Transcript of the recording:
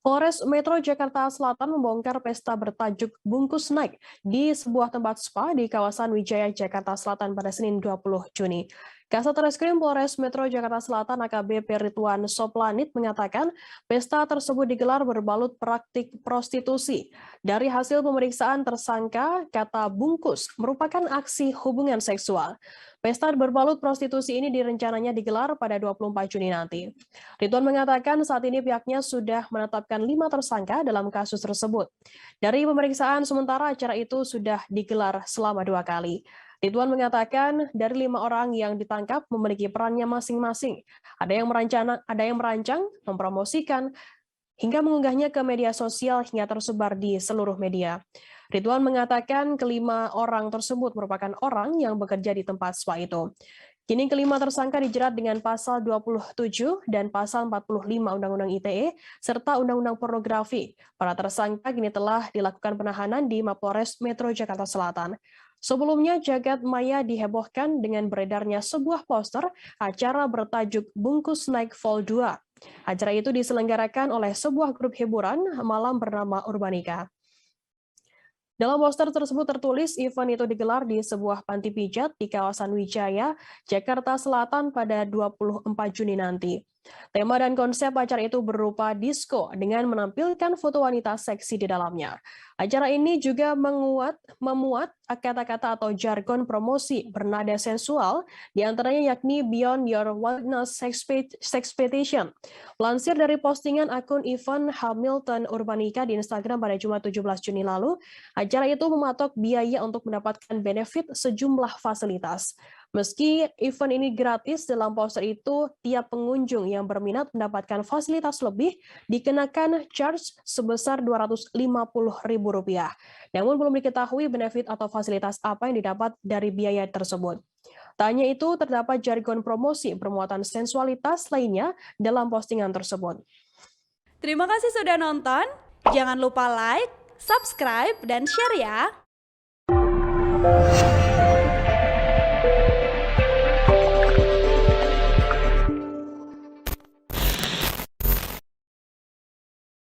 Polres Metro Jakarta Selatan membongkar pesta bertajuk Bungkus Naik di sebuah tempat spa di kawasan Wijaya, Jakarta Selatan pada Senin 20 Juni. Kasat Reskrim Polres Metro Jakarta Selatan AKBP Ridwan Soplanit mengatakan pesta tersebut digelar berbalut praktik prostitusi. Dari hasil pemeriksaan tersangka, kata bungkus merupakan aksi hubungan seksual. Pesta berbalut prostitusi ini direncananya digelar pada 24 Juni nanti. Ridwan mengatakan saat ini pihaknya sudah menetapkan 5 tersangka dalam kasus tersebut. Dari pemeriksaan sementara acara itu sudah digelar selama 2 kali. Ridwan mengatakan dari 5 orang yang ditangkap memiliki perannya masing-masing. Ada yang merancang, mempromosikan, hingga mengunggahnya ke media sosial hingga tersebar di seluruh media. Ridwan mengatakan kelima orang tersebut merupakan orang yang bekerja di tempat spa itu. Kini kelima tersangka dijerat dengan pasal 27 dan pasal 45 Undang-Undang ITE serta Undang-Undang Pornografi. Para tersangka kini telah dilakukan penahanan di Mapolres Metro Jakarta Selatan. Sebelumnya, jagat maya dihebohkan dengan beredarnya sebuah poster acara bertajuk Bungkus Naik Vol 2. Acara itu diselenggarakan oleh sebuah grup hiburan malam bernama Urbanika. Dalam poster tersebut tertulis event itu digelar di sebuah panti pijat di kawasan Wijaya, Jakarta Selatan pada 24 Juni nanti. Tema dan konsep acara itu berupa disco dengan menampilkan foto wanita seksi di dalamnya. Acara ini juga memuat kata-kata atau jargon promosi bernada sensual, diantaranya yakni Beyond Your Wildness Sexpectation. Lansir dari postingan akun Ivan Hamilton Urbanika di Instagram pada Jumat 17 Juni lalu, acara itu mematok biaya untuk mendapatkan benefit sejumlah fasilitas. Meski event ini gratis, dalam poster itu tiap pengunjung yang berminat mendapatkan fasilitas lebih dikenakan charge sebesar Rp250.000. Namun belum diketahui benefit atau fasilitas apa yang didapat dari biaya tersebut. Tak hanya itu, terdapat jargon promosi bermuatan sensualitas lainnya dalam postingan tersebut. Terima kasih sudah nonton. Jangan lupa like, subscribe, dan share ya.